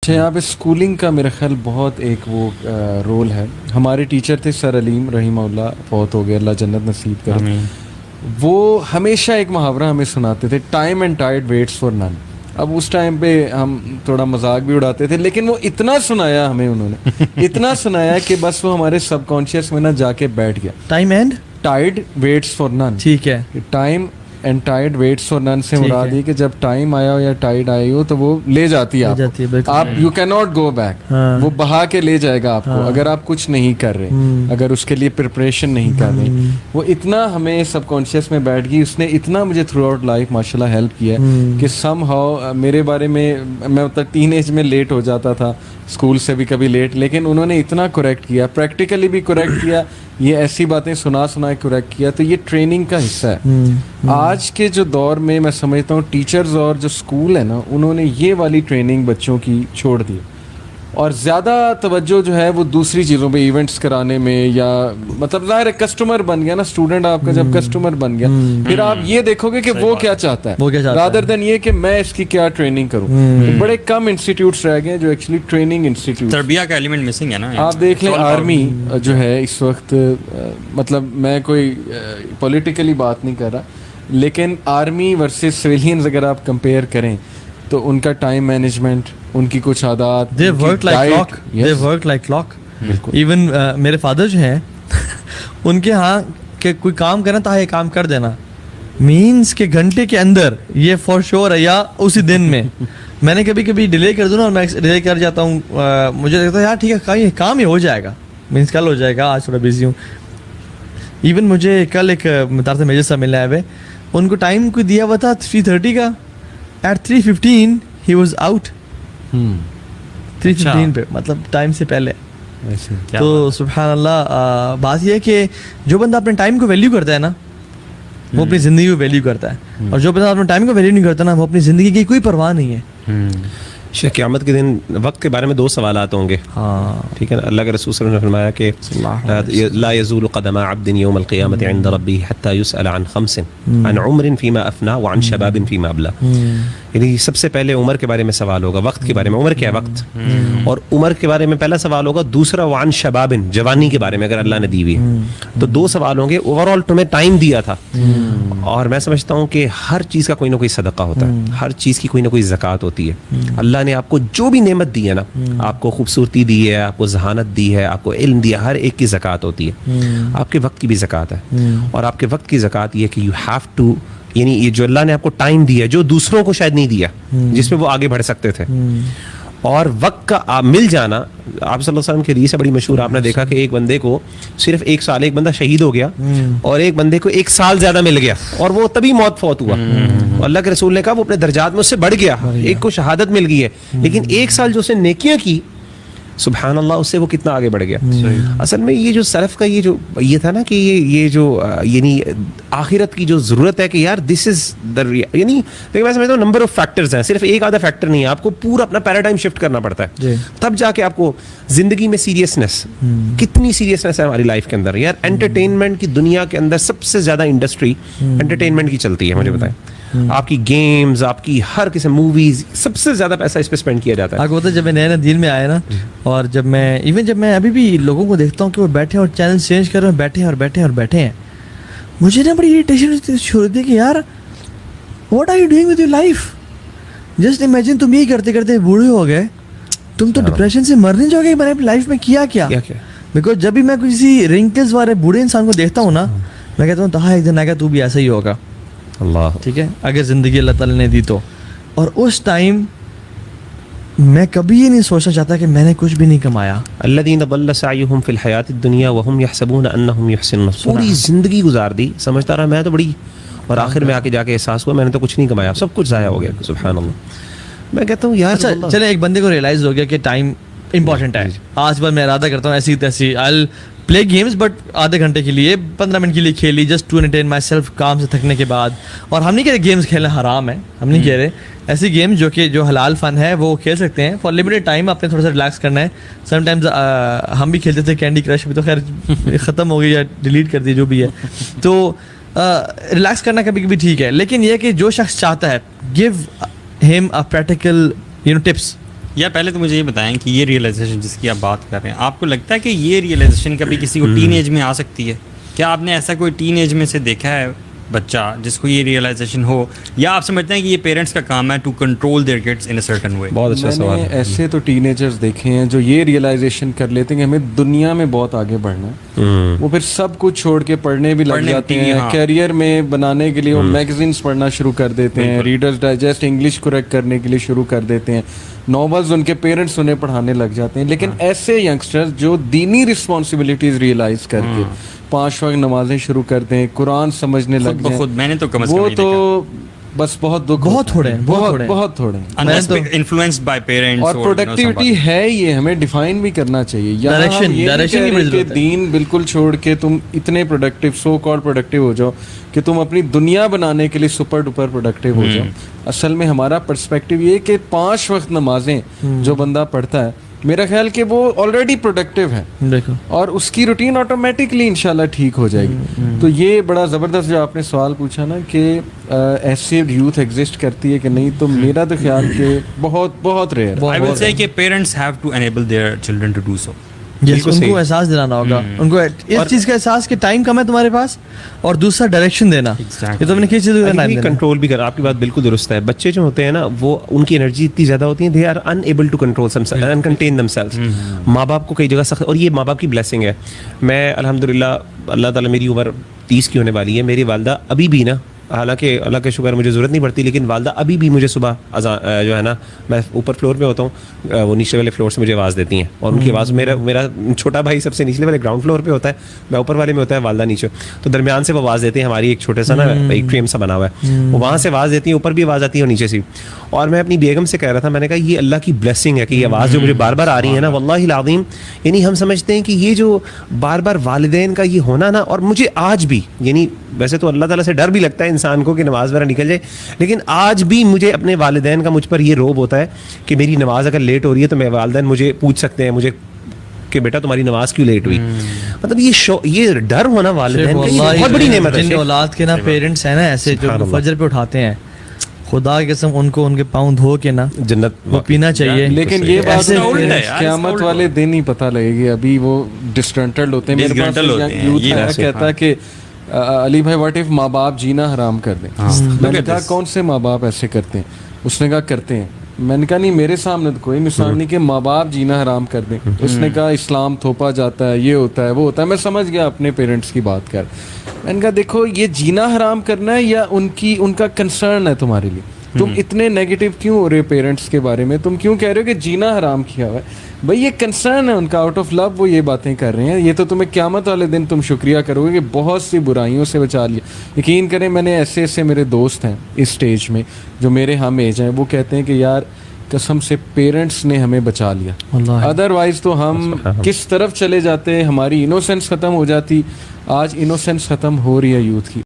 اچھا یہاں پہ اسکولنگ کا میرا خیال بہت ایک وہ رول ہے. ہمارے ٹیچر تھے سر علیم رحمہ اللہ, فوت ہو گئے, اللہ جنت نصیب کرے. وہ ہمیشہ ایک محاورہ ہمیں سناتے تھے, time and tied waits for نن. اب اس ٹائم پہ ہم تھوڑا مذاق بھی اڑاتے تھے, لیکن وہ اتنا سنایا ہمیں, انہوں نے اتنا سنایا کہ بس وہ ہمارے سب کانشیس میں نا جا کے بیٹھ گیا. Time and tied waits for نن. ٹھیک ہے, time and tied waits for نن سے مراد یہ کہ جب ٹائم آیا ہو یا ٹائڈ آئی ہو تو وہ لے جاتی ہے آپ, you can not go back. وہ بہا کے لے جائے گا آپ کو اگر آپ کچھ نہیں کر رہے, اگر اس کے لیے پریپریشن نہیں کر رہے. وہ اتنا ہمیں سب کانشیس میں بیٹھ گئی, اس نے اتنا مجھے تھرو آؤٹ لائف ماشاء اللہ ہیلپ کیا کہ سم ہاؤ میرے بارے میں, میں مطلب ٹین ایج میں لیٹ ہو جاتا تھا, اسکول سے بھی کبھی لیٹ, لیکن انہوں نے اتنا کریکٹ کیا, پریکٹیکلی بھی کریکٹ کیا, یہ ایسی باتیں سنا کریکٹ کیا. تو یہ ٹریننگ کا حصہ ہے. آج کے جو دور میں میں سمجھتا ہوں ٹیچرز اور جو اسکول ہے نا, انہوں نے یہ والی ٹریننگ بچوں کی چھوڑ دی, اور زیادہ توجہ جو ہے وہ دوسری چیزوں پہ, ایونٹس کرانے میں, یا مطلب ظاہر ہے کسٹمر بن گیا نا اسٹوڈنٹ آپ کا, جب کسٹمر بن گیا پھر آپ یہ دیکھو گے کہ وہ کیا چاہتا ہے رادر دین یہ کہ میں اس کی کیا ٹریننگ کروں. بڑے کم انسٹیٹیوٹس رہ گئے جو ایکچولی ٹریننگ انسٹیٹیوٹ, تربیہ کا ایلیمنٹ مسنگ ہے نا. آپ دیکھ لیں آرمی جو ہے اس وقت, مطلب میں کوئی پولیٹیکلی بات نہیں کر رہا, لیکن آرمی ورسز سویلینز اگر آپ کمپیئر کریں تو ان کا ٹائم مینجمنٹ, ان کی کچھ عادات, they work like clock. Even میرے فادر جو ہیں ان کے ہاں کہ کوئی کام کرنا تھا, یہ کام کر دینا مینس کہ گھنٹے کے اندر, یہ فار شور ہے, یا اسی دن میں. میں نے کبھی کبھی ڈیلے کر دوں نا, اور میں ڈیلے کر جاتا ہوں, مجھے لگتا ہے یار ٹھیک ہے کام ہی ہو جائے گا, مینس کل ہو جائے گا, آج تھوڑا بزی ہوں. ایون مجھے کل ایک مطار سے میجر صاحب ملنے آئے ہوئے, ان کو ٹائم کو دیا ہوا تھا 3:30 کا, ایٹ 3:15 ہی واز آؤٹ. 3:15 پہ, مطلب ٹائم سے پہلے. تو سبحان اللہ, بات یہ ہے کہ جو بندہ اپنے ٹائم کو ویلیو کرتا ہے نا, وہ اپنی زندگی کو ویلیو کرتا ہے, اور جو بندہ اپنے ٹائم کو ویلیو نہیں کرتا نا, وہ اپنی زندگی کی کوئی پرواہ نہیں ہے. قیامت کے دن وقت کے بارے میں 2 سوالات ہوں گے. ٹھیک ہے نا, اللہ کے رسول صلی اللہ علیہ وسلم نے فرمایا کہ لا يزول قدم عبد يوم القيامة عند ربه حتى يسأل عن 5 عن عمر فيما أفنى وعن شباب فيما أبلى. یعنی سب سے پہلے عمر کے بارے میں سوال ہوگا, وقت کے بارے میں, عمر کیا ہے وقت, اور عمر کے بارے میں پہلا سوال ہوگا. دوسرا وعن شباب, جوانی کے بارے میں اگر اللہ نے دی ہوئی ہے. تو 2 سوال ہوں گے. اوور آل تمہیں ٹائم دیا تھا, اور میں سمجھتا ہوں کہ ہر چیز کا کوئی نہ کوئی صدقہ ہوتا ہے, ہر چیز کی کوئی نہ کوئی زکوٰۃ ہوتی ہے. اللہ نے آپ کو جو بھی نعمت دی ہے نا, آپ کو خوبصورتی دی ہے, آپ کو ذہانت دی ہے, آپ کو علم دیا, ہر ایک کی زکوٰۃ ہوتی ہے. آپ کے وقت کی بھی زکوٰۃ ہے, اور آپ کے وقت کی زکوٰۃ یہ کہ یو ہیو ٹو, یعنی یہ جو اللہ نے آپ کو ٹائم دیا جو دوسروں کو شاید نہیں دیا, جس میں وہ آگے بڑھ سکتے تھے, اور وقت کا مل جانا. آپ صلی اللہ علیہ وسلم کی حدیث ہے بڑی مشہور, آپ نے دیکھا کہ ایک بندے کو صرف 1 سال, ایک بندہ شہید ہو گیا, اور ایک بندے کو 1 سال زیادہ مل گیا, اور وہ تبھی موت فوت ہوا. اللہ کے رسول نے کہا وہ اپنے درجات میں اس سے بڑھ گیا, ایک کو شہادت مل گئی ہے, لیکن 1 سال جو اس نے نیکیاں کی, سبحان اللہ, اس سے وہ کتنا آگے بڑھ گیا. اصل میں یہ جو سلف کا یہ جو یہ تھا نا کہ یہ جو یعنی آخرت کی جو ضرورت ہے کہ یار دس از دا, یعنی میں سمجھتا ہوں نمبر آف فیکٹرز ہیں, صرف ایک آدھا فیکٹر نہیں ہے. آپ کو پورا اپنا پیراڈائم شفٹ کرنا پڑتا ہے, تب جا کے آپ کو زندگی میں سیریسنس, کتنی سیریسنس ہے ہماری لائف کے اندر. یار انٹرٹینمنٹ کی دنیا کے اندر سب سے زیادہ انڈسٹری انٹرٹینمنٹ کی چلتی ہے. مجھے بتائیں, آپ کی گیمز, آپ کی ہر قسم موویز, سب سے زیادہ پیسہ اس پہ اسپینڈ کیا جاتا ہے. آپ کو پتہ ہے جب میں نئے دین میں آیا نا, اور جب میں ابھی بھی لوگوں کو دیکھتا ہوں کہ وہ بیٹھے اور چینل چینج کر رہے ہیں, بیٹھے ہیں, مجھے نا بڑی اریٹیشن چھوڑ دی کہ یار what are you doing with your life. Just imagine تم یہی کرتے کرتے بوڑھے ہو گئے, تم تو ڈپریشن سے مر نہیں جاؤ گے. میں نے اپنی لائف میں کیا بیکاز جب بھی میں کسی رنکلز والے بوڑھے انسان کو دیکھتا ہوں نا, میں کہتا ہوں تہا ایک دن آئے گا تو بھی ایسا ہی ہوگا. اللہ, ٹھیک ہے, اگر زندگی اللہ تعالیٰ نے دی تو. اور اس ٹائم میں کبھی یہ نہیں سوچنا چاہتا کہ میں نے کچھ بھی نہیں کمایا. الذین ضل سعیہم فی الحیاۃ الدنیا وہم یحسبون انہم یحسنون, پوری زندگی گزار دی سمجھتا رہا میں تو بڑی, اور آخر میں آ کے جا کے احساس ہوا میں نے تو کچھ نہیں کمایا, سب کچھ ضائع ہو گیا. سبحان اللہ. میں کہتا ہوں یار اچھا چلے, ایک بندے کو ریئلائز ہو گیا کہ ٹائم امپورٹنٹ ہے. آج بار میں ارادہ کرتا ہوں ایسی تیسی آئی پلے گیمز, بٹ آدھے گھنٹے کے لیے 15 منٹ کے لیے کھیلی, just to entertain myself, کام سے تھکنے کے بعد. اور ہم نہیں کہہ رہے گیمز کھیلنا حرام ہے, ہم نہیں کہہ رہے. ایسی گیمز جو حلال فن ہے وہ کھیل سکتے ہیں فار لمیٹڈ ٹائم, آپ نے تھوڑا سا ریلیکس کرنا ہے. سم ٹائمز ہم بھی کھیلتے تھے کینڈی کرش, بھی تو خیر ختم ہو گئی یا ڈیلیٹ کر دی جو بھی ہے. تو ریلیکس کرنا کبھی کبھی ٹھیک ہے, لیکن یہ کہ جو شخص چاہتا ہے give him a practical tips, یا پہلے تو مجھے یہ بتائیں کہ یہ ریئلائزیشن جس کی آپ بات کر رہے ہیں، آپ کو لگتا ہے کہ یہ ریئلائزیشن کبھی کسی کو ٹین ایج میں آ سکتی ہے؟ کیا آپ نے ایسا کوئی ٹین ایج میں سے دیکھا ہے بچہ جس کو یہ ریئلائزیشن ہو، یا آپ سمجھتے ہیں کہ یہ پیرنٹس کا کام ہے to control their kids in a certain way? بہت اچھا سوال میں ہے. نے ایسے تو ٹین ایجرز دیکھے ہیں جو یہ ریئلائزیشن کر لیتے ہیں کہ ہمیں دنیا میں بہت آگے بڑھنا ہے، وہ پھر سب کچھ چھوڑ کے پڑھنے بھی لگ جاتے ہیں. کیریئر میں بنانے کے لیے وہ میگزینس پڑھنا شروع کر دیتے ہیں، ریڈرز ڈائجسٹ انگلش کریکٹ کرنے کے لیے شروع کر دیتے ہیں، ناولز ان کے پیرنٹس انہیں پڑھانے لگ جاتے ہیں. لیکن ایسے ینگسٹرز جو دینی رسپانسبلٹیز ریئلائز کر کے 5 وقت نمازیں شروع کرتے ہیں، قرآن سمجھنے لگ جائیں، خود میں نے تو کم از کم وہ تو بس بہت دکھ، بہت تھوڑے ہیں، بہت تھوڑے ہیں. Influenced by parents. اور پروڈکٹیوٹی ہے یہ ہمیں ڈیفائن بھی کرنا چاہیے. ڈائریکشن کہ دین بالکل چھوڑ کے تم اتنے پروڈکٹیو سو کال پروڈکٹیو ہو جاؤ کہ تم اپنی دنیا بنانے کے لیے سپر ڈپر پروڈکٹیو ہو جاؤ. اصل میں ہمارا پرسپیکٹیو یہ کہ 5 وقت نمازیں جو بندہ پڑھتا ہے، میرا خیال کہ وہ آلریڈی پروڈکٹیو ہے اور اس کی روٹین آٹومیٹکلی انشاءاللہ ٹھیک ہو جائے گی. تو یہ بڑا زبردست جو آپ نے سوال پوچھا نا کہ ایسے یوتھ ایگزسٹ کرتی ہے کہ نہیں، تو میرا تو خیال کہ بہت بہت ریئر. I will say کہ parents have to enable their children to do so. ان کو احساس دلانا ہوگا، ان کو اس چیز کا احساس کہ ٹائم کم ہے تمہارے پاس، اور دوسرا ڈائریکشن دینا. یہ تو کنٹرول بھی کرنا. آپ کی بات بالکل درست ہے. بچے جو ہوتے ہیں نا، وہ ان کی انرجی اتنی زیادہ ہوتی ہے، they are unable to control contain themselves. ماں باپ کو کئی جگہ سخت، اور یہ ماں باپ کی بلیسنگ ہے. میں الحمدللہ، اللہ تعالیٰ میری عمر 30 کی ہونے والی ہے، میری والدہ ابھی بھی نا، حالانکہ اللہ کا شکر مجھے ضرورت نہیں پڑتی، لیکن والدہ ابھی بھی مجھے صبح جو ہے نا، میں اوپر فلور پہ ہوتا ہوں، وہ نیچے والے فلور سے مجھے آواز دیتی ہیں، اور ان کی آواز، میرا چھوٹا بھائی سب سے نیچلے والے گراؤنڈ فلور پہ ہوتا ہے، میں اوپر والے میں ہوتا ہے، والدہ نیچے، تو درمیان سے وہ آواز دیتے ہیں. ہماری ایک چھوٹا سا نا ایک فریم سا بنا ہوا ہے، وہ وہاں سے آواز دیتی ہیں، اوپر بھی آواز آتی ہے اور نیچے سے. اور میں اپنی بیگم سے کہہ رہا تھا، میں نے کہا یہ اللہ کی بلیسنگ ہے کہ یہ آواز جو مجھے بار بار آ رہی ہے نا، واللہ العظیم، یعنی ہم سمجھتے ہیں کہ یہ جو بار بار والدین کا یہ ہونا نا، اور مجھے آج بھی، یعنی ویسے تو اللہ تعالیٰ سے ڈر بھی لگتا ہے انسان کو کہ نماز وغیرہ نکل جائے، لیکن آج بھی مجھے اپنے والدین کا مجھ پر یہ روب ہوتا ہے کہ میری نماز اگر لیٹ ہو رہی ہے تو میرے والدین مجھے پوچھ سکتے ہیں مجھے کہ بیٹا تمہاری نماز کیوں لیٹ ہوئی. مطلب یہ ڈر ہونا والدین کی بہت بڑی نعمت ہے. جن اولاد کے نا پیرنٹس ہیں نا ایسے جو فجر پہ اٹھاتے ہیں، خدا کی قسم ان کو ان کے پاؤں دھو کے نا جنت وہ پینا چاہیے. لیکن یہ بات قیامت والے دن ہی پتہ لگے گی، ابھی وہ ڈسگرنٹلڈ ہوتے ہیں. میرے پاس یوتھ کہتا ہے کہ علی بھائی واٹ اف ماں باپ جینا حرام کر دیں. میں نے کہا کون سے ماں باپ ایسے کرتے ہیں؟ اس نے کہا کرتے ہیں. میں نے کہا نہیں، میرے سامنے تو کوئی مثال نہیں کہ ماں باپ جینا حرام کر دیں. اس نے کہا اسلام تھوپا جاتا ہے، یہ ہوتا ہے وہ ہوتا ہے. میں سمجھ گیا اپنے پیرنٹس کی بات کر. میں نے کہا دیکھو یہ جینا حرام کرنا ہے یا ان کا کنسرن ہے تمہارے لیے؟ تم اتنے نیگیٹو کیوں ہو رہے ہو پیرنٹس کے بارے میں؟ تم کیوں کہہ رہے ہو کہ جینا حرام کیا ہوا ہے؟ بھائی یہ کنسرن ہے ان کا، آؤٹ آف لو وہ یہ باتیں کر رہے ہیں. یہ تو تمہیں قیامت والے دن تم شکریہ کرو گے کہ بہت سی برائیوں سے بچا لیا. یقین کریں میں نے ایسے میرے دوست ہیں اس سٹیج میں جو میرے ہم ایج ہیں، وہ کہتے ہیں کہ یار قسم سے پیرنٹس نے ہمیں بچا لیا، ادروائز تو ہم کس طرف چلے جاتے، ہماری انوسینس ختم ہو جاتی. آج انوسینس ختم ہو رہی ہے یوتھ کی.